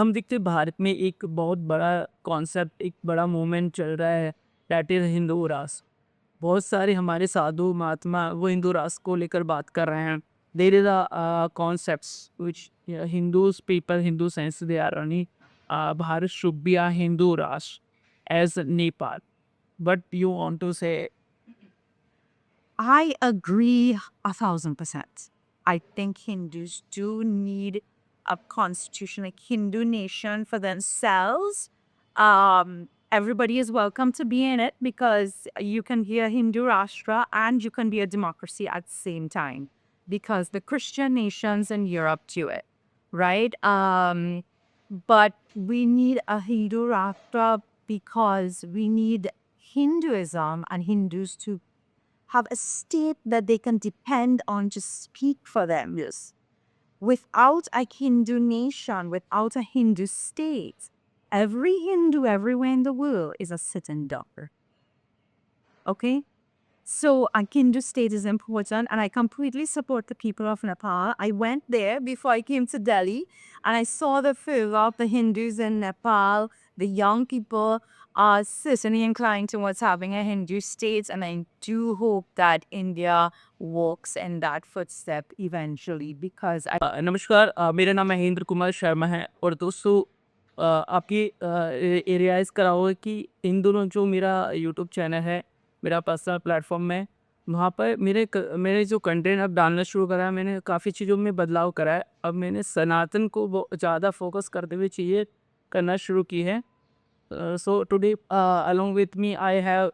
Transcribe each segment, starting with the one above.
हम देखते हैं भारत में एक बहुत बड़ा कॉन्सेप्ट, एक बड़ा मूवमेंट चल रहा है, दैट इज़ हिंदू राष्ट्र। बहुत सारे हमारे साधु महात्मा वो हिंदू राष्ट्र को लेकर बात कर रहे हैं। There is a concepts which Hindus people, Hindu sense they are running, Bharat should be a Hindu Rashtra as Nepal. But you want to say I agree 1,000%. I think Hindus do need a constitution, like Hindu nation for themselves. Everybody is welcome to be in it because you can be a Hindu Rashtra and you can be a democracy at the same time because the Christian nations in Europe do it, right? But we need a Hindu Rashtra because we need Hinduism and Hindus to have a state that they can depend on to speak for them. Yes. Without a Hindu nation, without a Hindu state, every Hindu everywhere in the world is a sitting duck. Okay? So a Hindu state is important, and I completely support the people of Nepal. I went there before I came to Delhi, and I saw the fervor of the Hindus in Nepal. The young people are certainly inclined towards having a Hindu state, and I do hope that India walks in that footstep eventually because I नमस्कार, मेरा नाम महेंद्र कुमार शर्मा है। और दोस्तों, आपकी realise कराओगे कि इन दोनों जो मेरा यूट्यूब चैनल है, मेरा पर्सनल प्लेटफॉर्म है, वहाँ पर मेरे जो कंटेंट अब डालना शुरू करा है, मैंने काफ़ी चीज़ों में बदलाव करा है। अब मैंने सनातन को ज़्यादा फोकस करते हुए चीज़ें करना शुरू की है। So today, along with me, I have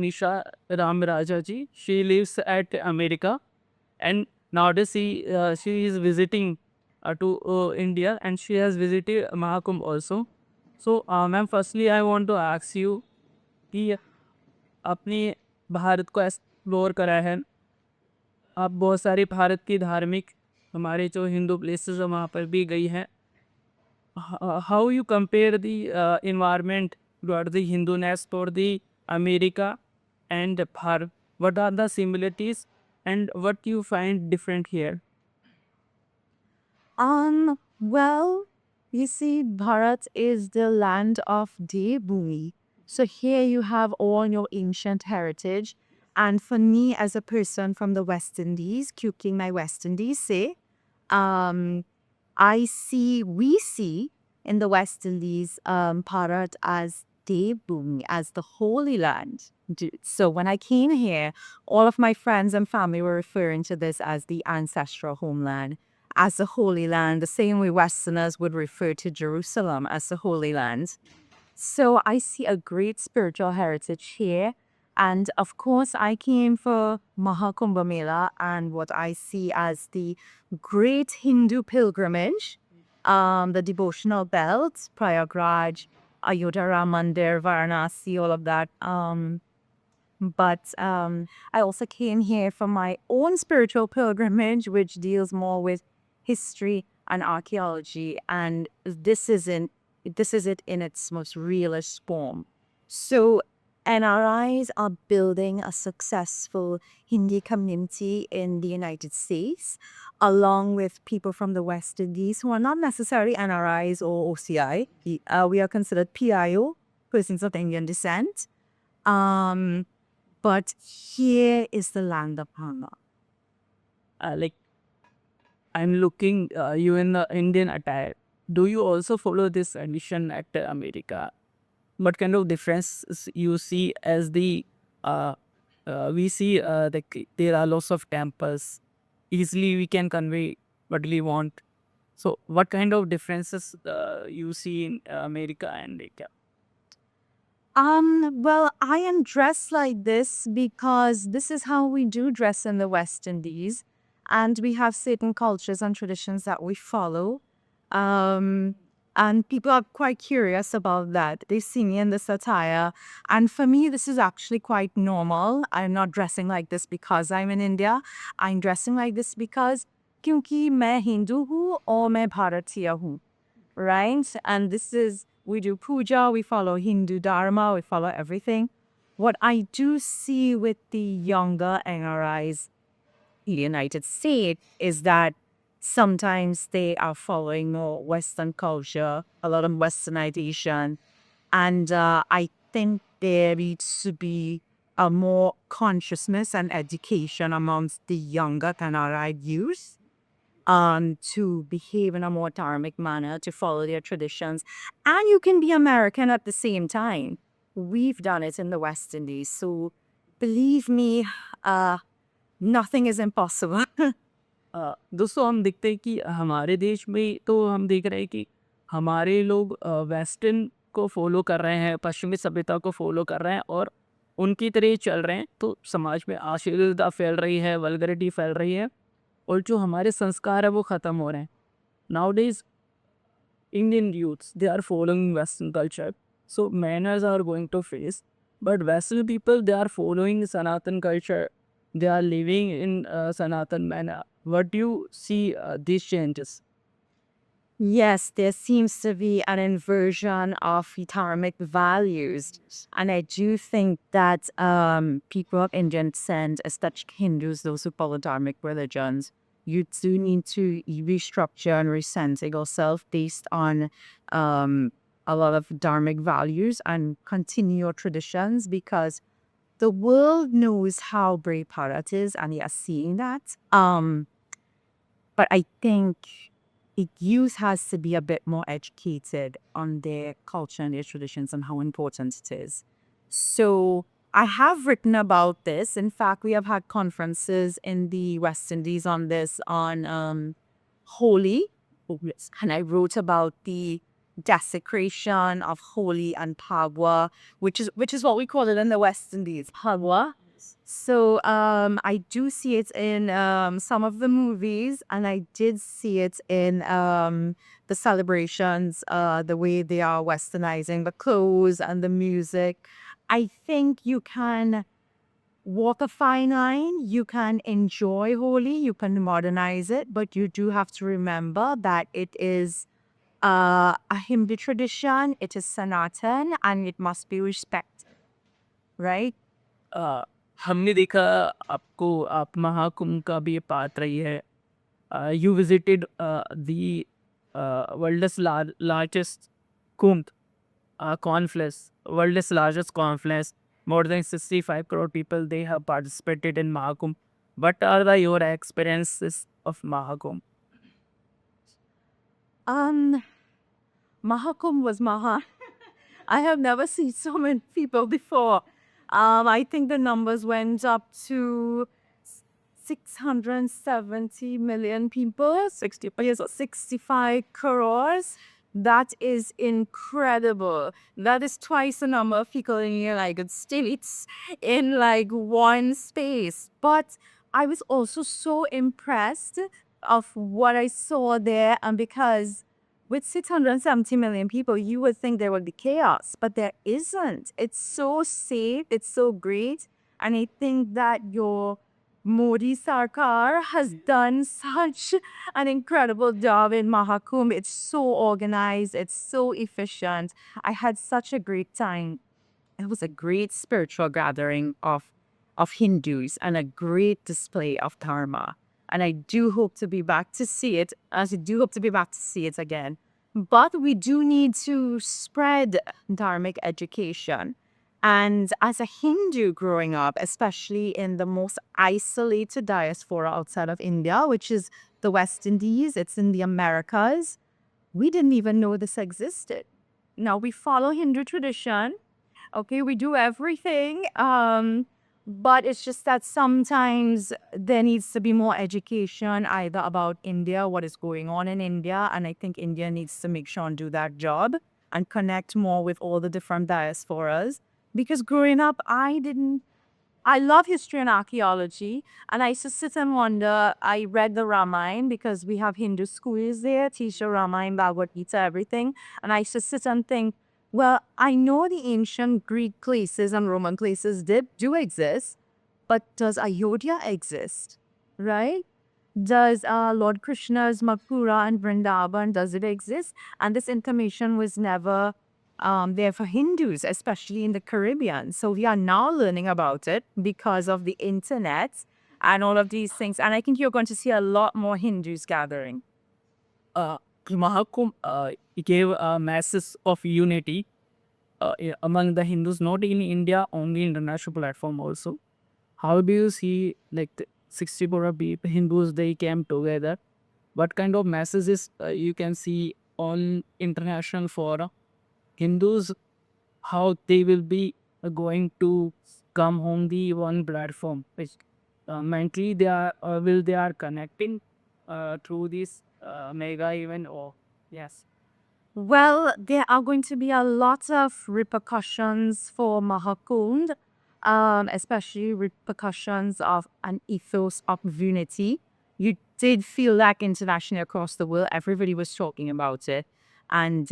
Nisha Ramracha ji. She lives at America, and nowadays she is visiting to India, and she has visited Mahakumbh also. So, ma'am, firstly, I want to ask you कि आपने भारत को explore करा है, आप बहुत सारे भारत की धार्मिक हमारे जो हिंदू प्लेसेस हैं वहाँ पर भी गई हैं। How you compare the environment toward the Hinduness for the America and Bharat? What are the similarities and what you find different here? Well, you see, Bharat is the land of Devbhumi. So here you have all your ancient heritage. And for me, as a person from the West Indies, cooking my West Indies, say, um, we see in the West Indies, Bharat as Devbhumi, as the Holy Land. So when I came here, all of my friends and family were referring to this as the ancestral homeland, as the Holy Land, the same way Westerners would refer to Jerusalem as the Holy Land. So I see a great spiritual heritage here. And of course, I came for Mahakumbh Mela and what I see as the great Hindu pilgrimage, the devotional belt, Prayagraj, Ayodhya Ram Mandir, Varanasi, all of that. But I also came here for my own spiritual pilgrimage, which deals more with history and archaeology, and this is it in its most realist form. So NRIs are building a successful Hindi community in the United States, along with people from the West Indies who are not necessarily NRIs or OCI. We are considered PIO, persons of Indian descent. But here is the land of hunger. Like, I'm looking you in the Indian attire. Do you also follow this tradition at America? What kind of difference you see as the we see there are lots of temples. Easily we can convey what we want. So what kind of differences you see in America and India? Well, I am dressed like this because this is how we do dress in the West Indies, and we have certain cultures and traditions that we follow. And people are quite curious about that. They see me in this attire, and for me, this is actually quite normal. I'm not dressing like this because I'm in India. I'm dressing like this because क्योंकि मैं हिंदू हूँ और मैं भारतीय हूँ, right? And this is, we do puja, we follow Hindu dharma, we follow everything. What I do see with the younger NRIs in the United States is that Sometimes they are following more Western culture, a lot of Westernization. And I think there needs to be a more consciousness and education amongst the younger Kannada youth to behave in a more dharmic manner, to follow their traditions. And you can be American at the same time. We've done it in the West Indies. So believe me, nothing is impossible. दोस्तों हम देखते हैं कि हमारे देश में तो हम देख रहे हैं कि हमारे लोग वेस्टर्न को फॉलो कर रहे हैं, पश्चिमी सभ्यता को फॉलो कर रहे हैं और उनकी तरह ही चल रहे हैं, तो समाज में अश्लीलता फैल रही है, वल्गरिटी फैल रही है और जो हमारे संस्कार है वो ख़त्म हो रहे हैं. Nowadays, Indian youths, they are following Western culture, so manners are going to face. But Western people, they are following Sanatan culture. They are living in Sanatan manner. What do you see these changes? Yes, there seems to be an inversion of dharmic values. And I do think that people of Indian descent, especially Hindus, those who follow dharmic religions, you do need to restructure and recenter yourself based on a lot of dharmic values and continue your traditions, because the world knows how brave Bharat is and they are seeing that. But I think youth has to be a bit more educated on their culture and their traditions and how important it is. So I have written about this. In fact, we have had conferences in the West Indies on this, on Holi. And I wrote about the desecration of Holi and Pagwa, which is what we call it in the West Indies, Pagwa. So I do see it in some of the movies, and I did see it in the celebrations, the way they are westernizing the clothes and the music. I think you can walk a fine line. You can enjoy Holi, you can modernize it, but you do have to remember that it is a Hindu tradition, it is Sanatan, and it must be respected, right? हमने देखा आपको आप महाकुंभ का भी part रही है. You visited the world's largest Kumbh conference, world's largest conference. More than 65 crore people, they have participated in Mahakumbh. What are your experiences of Mahakumbh? Mahakumbh was Maha. I have never seen so many people before. I think the numbers went up to 670 million people, 65 crores. That is incredible. That is twice the number of people in the United States in like one space. But I was also so impressed of what I saw there, and because with 670 million people, you would think there would be chaos, but there isn't. It's so safe, it's so great. And I think that your Modi Sarkar has done such an incredible job in Mahakumbh. It's so organized, it's so efficient. I had such a great time. It was a great spiritual gathering of Hindus and a great display of dharma. And I do hope to be back to see it, as I do hope to be back to see it again. But we do need to spread dharmic education. And as a Hindu growing up, especially in the most isolated diaspora outside of India, which is the West Indies, it's in the Americas, we didn't even know this existed. Now we follow Hindu tradition. Okay, we do everything. But it's just that sometimes there needs to be more education either about India, what is going on in India. And I think India needs to make sure and do that job and connect more with all the different diasporas. Because growing up, I love history and archaeology. And I used to sit and wonder, I read the Ramayana because we have Hindu schools there, teach the Ramayana, Bhagavad Gita, everything. And I used to sit and think, well, I know the ancient Greek places and Roman places do exist, but does Ayodhya exist, right? Does Lord Krishna's Mathura and Vrindavan, does it exist? And this information was never there for Hindus, especially in the Caribbean. So we are now learning about it because of the internet and all of these things. And I think you're going to see a lot more Hindus gathering. Mahakumbh gave a message of unity among the Hindus, not in India, only international platform also. How do you see like the 64 people, Hindus, they came together? What kind of messages you can see on international fora? Hindus, how they will be going to come on the one platform, which mentally they are will they are connecting through this mega event or yes. Well, there are going to be a lot of repercussions for Mahakumbh, especially repercussions of an ethos of unity. You did feel like internationally across the world, everybody was talking about it. And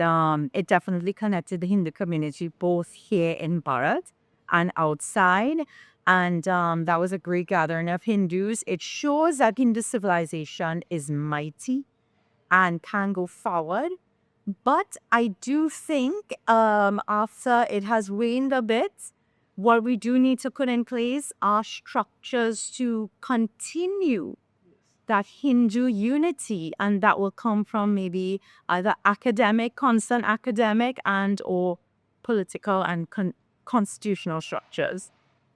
it definitely connected the Hindu community both here in Bharat and outside. And that was a great gathering of Hindus. It shows that Hindu civilization is mighty and can go forward. But I do think after it has waned a bit, what we do need to put in place are structures to continue that Hindu unity, and that will come from maybe either constant academic and or political and constitutional structures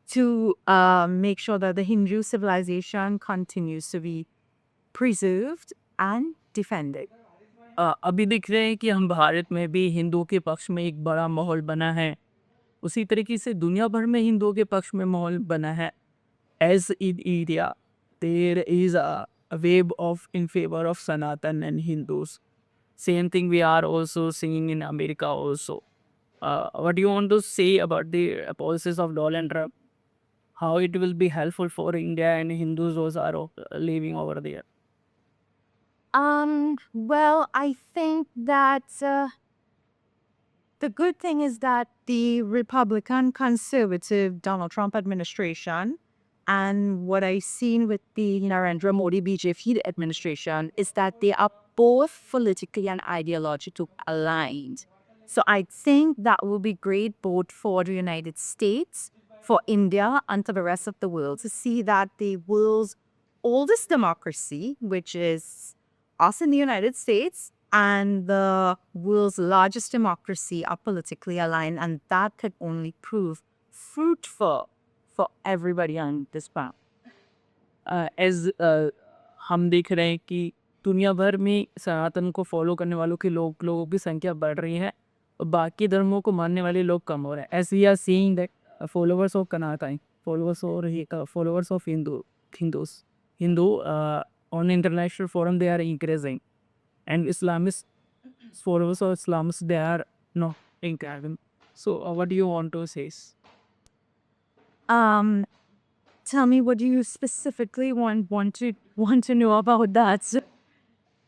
to make sure that the Hindu civilization continues to be preserved and defended. अभी दिख रहे हैं कि हम भारत में भी हिंदुओं के पक्ष में एक बड़ा माहौल बना है। उसी तरीके से दुनिया भर में हिंदुओं के पक्ष में माहौल बना है। As in India there is a wave of in favour of Sanatan and Hindus. Same thing we are also seeing in America also. what do you want to say about the policies of Donald Trump? How it will be helpful for India and Hindus those are living over there? Well, I think that the good thing is that the Republican conservative Donald Trump administration and what I've seen with the Narendra Modi BJP administration is that they are both politically and ideologically aligned. So I think that will be great both for the United States, for India, and for the rest of the world to see that the world's oldest democracy, which is us in the United States, and the world's largest democracy are politically aligned, and that could only prove fruitful for everybody on this planet. As हम देख रहे हैं कि दुनिया भर में सनातन को follow करने वालों के लोगों की संख्या बढ़ रही है और बाकी धर्मों को मानने वाले लोग कम हो रहे हैं। As we are seeing that followers of Sanatan followers of Hindu on international forum they are increasing, and Islamist followers of Islamists they are not increasing. So what do you want to say? Tell me, what do you specifically want to know about that?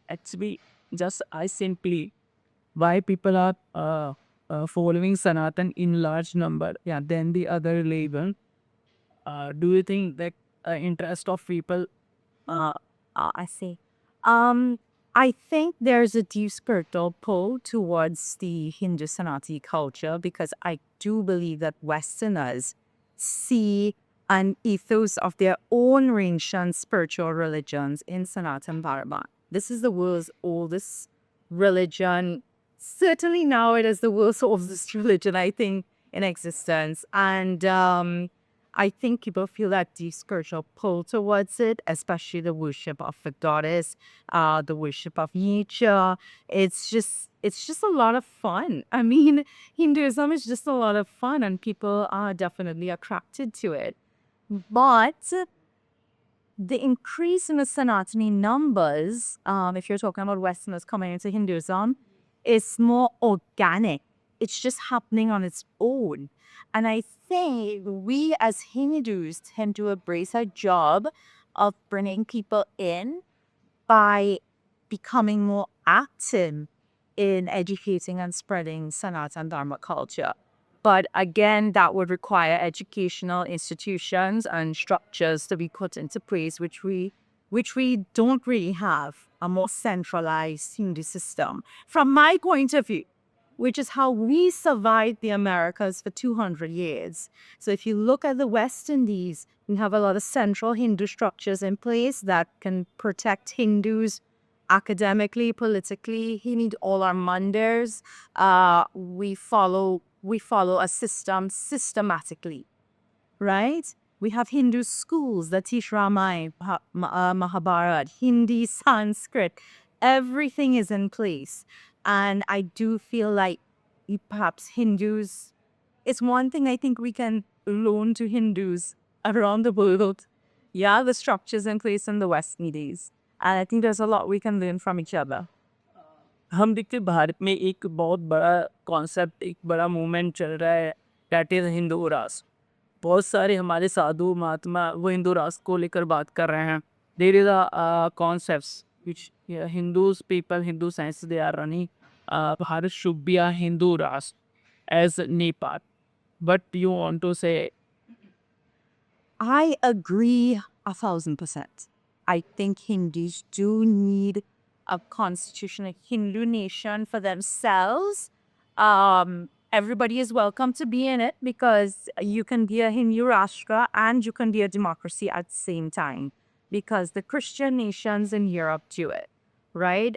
Actually, just I simply why people are following Sanatan in large number, yeah, than the other religion. Do you think that interest of people? I see. I think there's a deep spiritual pull towards the Hindu Sanatani culture because I do believe that Westerners see an ethos of their own ancient spiritual religions in Sanatan Dharma. This is the world's oldest religion. Certainly now it is the world's oldest religion, I think, in existence. And I think people feel that deep spiritual pull towards it, especially the worship of the goddess, the worship of nature. It's just a lot of fun. I mean, Hinduism is just a lot of fun, and people are definitely attracted to it. But the increase in the Sanatani numbers, if you're talking about Westerners coming into Hinduism, is more organic. It's just happening on its own. And I think we as Hindus tend to embrace our job of bringing people in by becoming more active in educating and spreading Sanatan Dharma culture. But again, that would require educational institutions and structures to be put into place, which we don't really have a more centralized Hindu system. From my point of view, which is how we survived the Americas for 200 years. So if you look at the West Indies, we have a lot of central Hindu structures in place that can protect Hindus academically, politically. He need all our mandirs. We follow a system systematically, right? We have Hindu schools that teach Ramayana, Mahabharat, Hindi, Sanskrit. Everything is in place. And I do feel like perhaps Hindus, it's one thing I think we can loan to Hindus around the world. Yeah, the structures in place in the West Indies. And I think there's a lot we can learn from each other. हम देखते हैं भारत में एक बहुत बड़ा concept, एक बड़ा movement चल रहा है, दैट इज़ हिंदू राष्ट्र। बहुत सारे हमारे साधु महात्मा वो हिंदू राष्ट्र को लेकर बात कर रहे हैं। There is a concepts which Hindus people, Hindu science they are running, Bharat should be a Hindu Rashtra as Nepal. But you want to say I agree 1,000%. I think Hindus do need a constitution, a Hindu nation for themselves. Everybody is welcome to be in it because you can be a Hindu Rashtra and you can be a democracy at the same time because the Christian nations in Europe do it, right?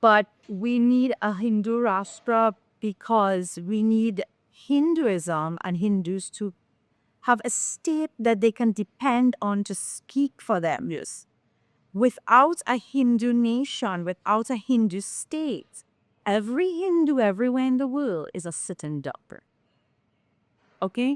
But we need a Hindu Rashtra because we need Hinduism and Hindus to have a state that they can depend on to speak for them. Yes. Without a Hindu nation, without a Hindu state, every Hindu everywhere in the world is a sitting duck. Okay?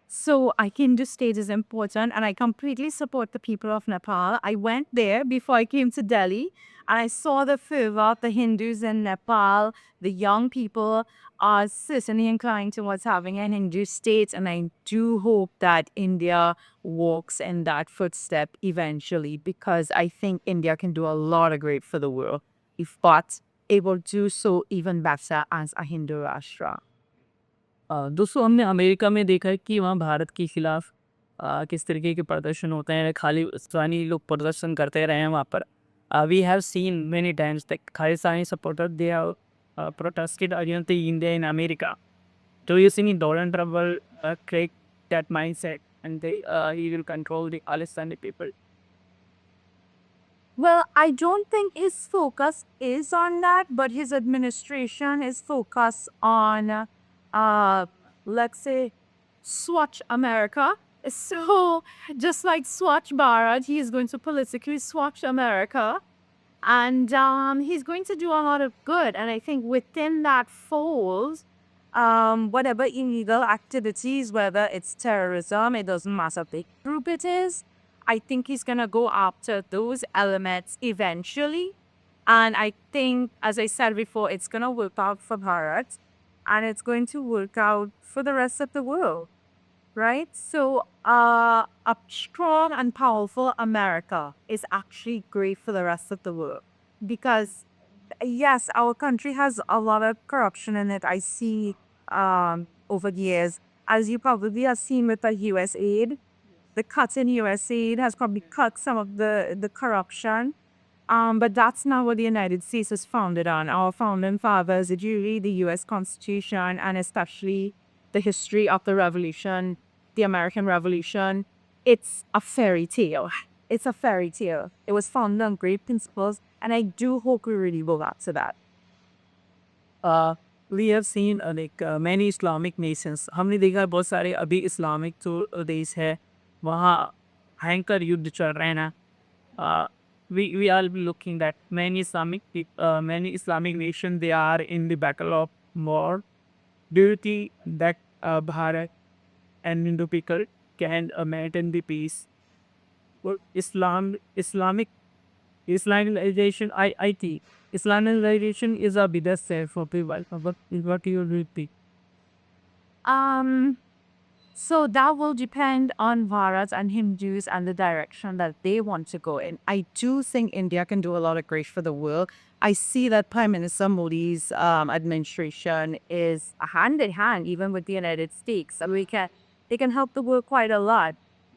So a Hindu state is important, and I completely support the people of Nepal. I went there before I came to Delhi, and I saw the fervor of the Hindus in Nepal. The young people are certainly inclined towards having a Hindu state, and I do hope that India walks in that footstep eventually, because I think India can do a lot of great for the world, if but able to do so even better as a Hindu Rashtra. दोस्तों हमने America में देखा है कि वहाँ भारत के खिलाफ किस तरीके के प्रदर्शन होते हैं। खालिस्तानी लोग प्रदर्शन करते रहे हैं वहाँ पर। We have seen many times that Khalistani supporter they have protested against the India in America. Do you see Donald Trump will create that mindset and he will control the Palestinian people? Well, I don't think his focus is on that, but his administration is focused on, let's say, Swatch America. So, just like Swatch Bharat, he is going to politically swatch America. And he's going to do a lot of good. And I think within that falls whatever illegal activities, whether it's terrorism, it doesn't matter what big group it is. I think he's going to go after those elements eventually. And I think, as I said before, it's going to work out for Bharat and it's going to work out for the rest of the world, right? So a strong and powerful America is actually great for the rest of the world because, yes, our country has a lot of corruption in it. I see over the years, as you probably have seen with the US aid. The cuts in US aid has probably cut some of the corruption. But that's not what the United States is founded on. Our founding fathers, if you read the US Constitution and especially the history of the Revolution, the American Revolution, it's a fairy tale. It's a fairy tale. It was founded on great principles, and I do hope we really go back to that. We have seen many Islamic nations. हमने देखा है बहुत सारे अभी Islamic जो देश है वहाँ भयंकर युद्ध चल रहे हैं ना. We are looking that many Islamic nations, they are in the battle of war. Do you think that Bharat and Hindu people can maintain the peace? Well, Islamization, I think Islamization is a biggest threat for people. What do you think? So that will depend on Bharat and Hindus and the direction that they want to go in. I do think India can do a lot of great for the world. I see that Prime Minister Modi's administration is hand in hand, even with the United States. I mean, they can help the world quite a lot.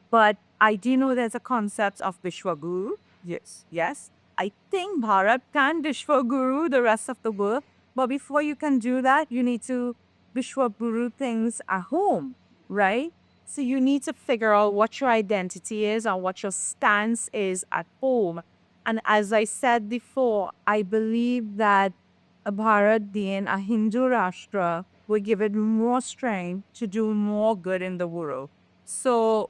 But I do know there's a concept of Vishwaguru. Yes. I think Bharat can Vishwaguru the rest of the world. But before you can do that, you need to Vishwaguru things at home, right? So you need to figure out what your identity is and what your stance is at home. And as I said before, I believe that a Bharat being a Hindu Rashtra will give it more strength to do more good in the world. So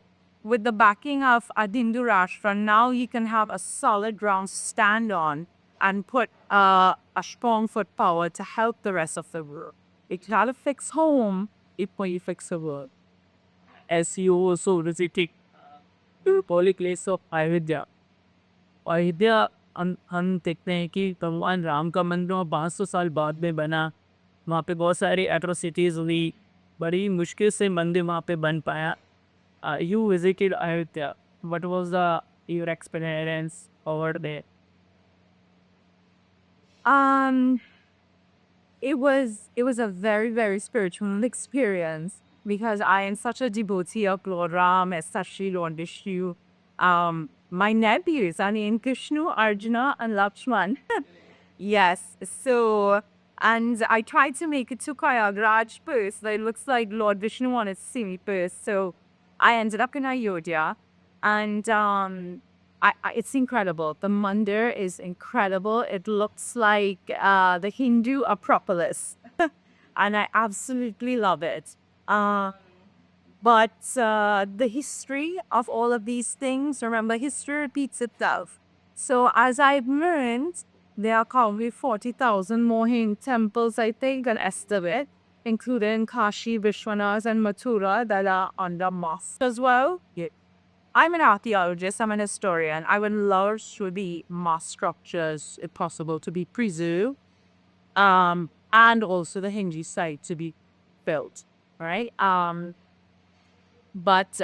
with the backing of a Hindu Rashtra, now you can have a solid ground to stand on and put a strong foot power to help the rest of the world. You gotta fix home before you fix the world. As you also visited the holy place of Ayodhya. Ayodhya हम देखते हैं कि भगवान राम का मंदिर वहाँ 500 साल बाद में बना। वहाँ पे बहुत सारी एट्रोसिटीज़ हुई। बड़ी मुश्किल से मंदिर वहाँ पे बन पाया। You visited Ayodhya, what was the your experience over there? Um, it was a very, very spiritual experience because I am such a devotee of Lord Ram, especially Lord Vishnu. My nephews are named Krishna, Arjuna, and Lakshman. Yes. So, and I tried to make it to Kayagraj first, but it looks like Lord Vishnu wanted to see me first. So I ended up in Ayodhya, and it's incredible. The mandir is incredible. It looks like the Hindu Acropolis, and I absolutely love it. But the history of all of these things, remember, history repeats itself. So as I've learned, there are currently 40,000 more Hindu temples, I think, an estimate, including Kashi, Vishwanath, and Mathura that are under mosque as well. Yeah. I'm an archaeologist, I'm an historian. I would love to be mosque structures, if possible, to be preserved, and also the Hindu site to be built, right? But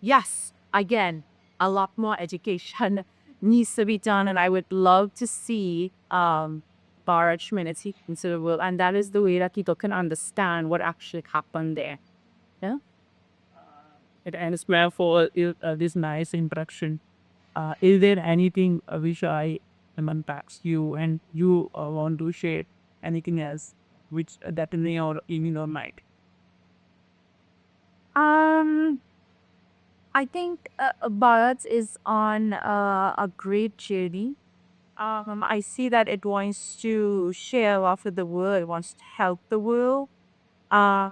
yes, again, a lot more education needs to be done, and I would love to see Bharat community into the world, and that is the way that people can understand what actually happened there. Yeah. It ends well for this nice introduction. Is there anything which I impacts you and you want to share? Anything else which that in your in your mind? Um, I think Bharat is on a great journey. I see that it wants to share off with the world, it wants to help the world. Uh,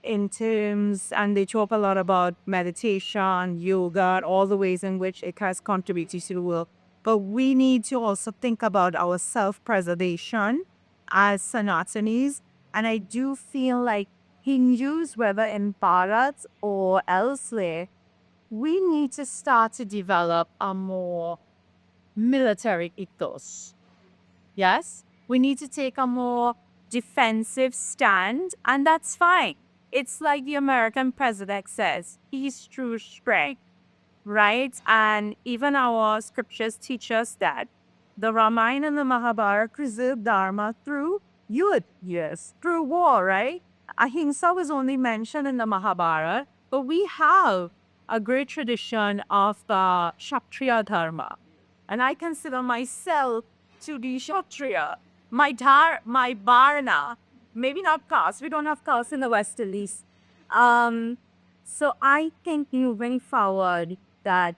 in terms, and they talk a lot about meditation, yoga, and all the ways in which it has contributed to the world. But we need to also think about our self-preservation as Sanatanis. And I do feel like Hindus, whether in Bharat or elsewhere, we need to start to develop a more military ethos. Yes, we need to take a more defensive stand, and that's fine. It's like the American president says, peace through strength, right? And even our scriptures teach us that the Ramayana and the Mahabharata preserve Dharma through yud, yes, through war, right? Ahimsa was only mentioned in the Mahabharata, but we have a great tradition of the Kshatriya Dharma. And I consider myself to be Kshatriya. My Varna, maybe not caste, we don't have caste in the West at least. So I think moving forward that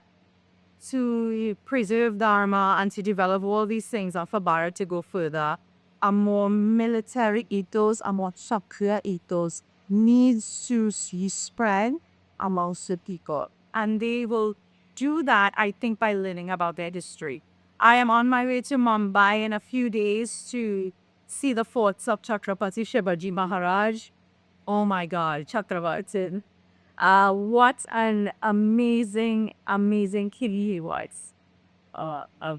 to preserve Dharma and to develop all these things and for Bharat to go further, a more military ethos, a more Kshatriya ethos needs to be spread amongst the people. And they will do that, I think, by learning about their history. I am on my way to Mumbai in a few days to see the forts of Chhatrapati Shivaji Maharaj. Oh my God, Chakravartin. What an amazing, amazing king he was. Uh, uh,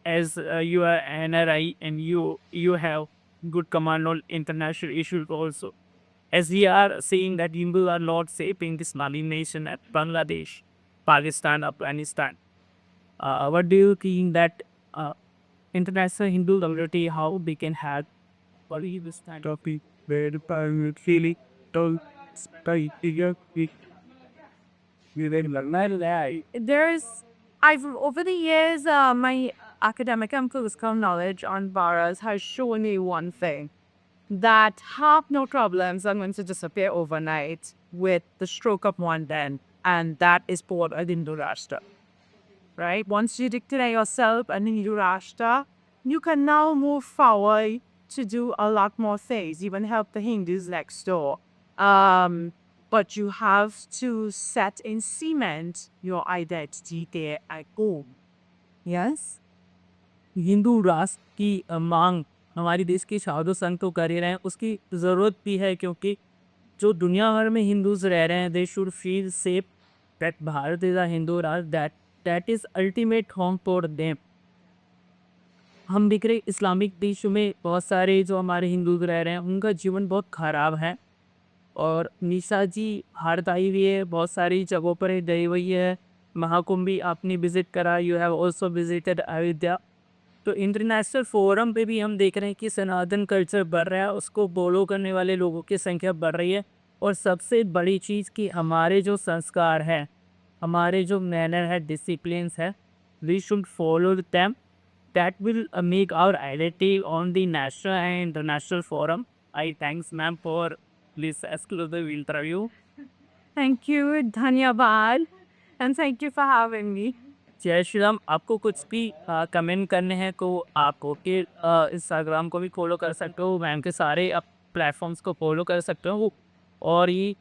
as you are NRI and you have good command on international issues also. As we are seeing that Hindu are not safe in this Mali nation at Bangladesh, Pakistan, Afghanistan. What do you think that international Hindu community how they can have what is this kind of people where the parent really don't stay here There's, I've over the years, my academic and political knowledge on Bharat has shown me one thing, that half no problems are going to disappear overnight with the stroke of one pen, and that is called a Hindu Rashtra. Right? Once you declare yourself an Hindu Rashtra, you can now move forward to do a lot more things, even help the Hindus next door. But you have to set in cement your identity there at home. Yes? Hindu राष्ट्र की मांग हमारे देश के साधु संत तो कर ही रहे हैं, उसकी ज़रूरत भी है क्योंकि जो दुनिया भर में हिंदूज रह रहे हैं, they should feel safe that Bharat is a Hindu Rashtra, that is ultimate home for them. हम देख रहे इस्लामिक देशों में बहुत सारे जो हमारे हिंदूज रह रहे हैं उनका जीवन बहुत ख़राब है, और निशा जी भारत आई हुई है, बहुत सारी जगहों पर गई हुई है, महाकुंभ भी आपने विज़िट करा, you have also visited Ayodhya. तो इंटरनेशनल फोरम पे भी हम देख रहे हैं कि सनातन कल्चर बढ़ रहा है, उसको फॉलो करने वाले लोगों की संख्या बढ़ रही है, और सबसे बड़ी चीज़ कि हमारे जो संस्कार हैं, हमारे जो मैनर है, डिसिप्लिन्स है, we should follow them, that will make our identity on the national and international forum. I thanks ma'am for this exclusive interview. Thank you, Dhanyabad, and thank you for having me. जय श्री राम। आपको कुछ भी comment करने हैं तो आप okay Instagram को भी फॉलो कर सकते हो, मैम के सारे आप प्लेटफॉर्म्स को फॉलो कर सकते हो, और ये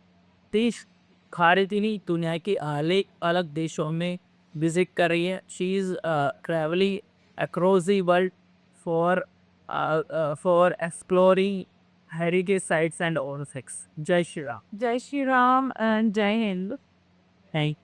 देश खारिदिनी दुनिया के अलग अलग देशों में विजिट कर रही है। She is travelling across the world for exploring heritage sites and all things. Jai Shri Ram. Jai Shri Ram and Jai Hind. Thank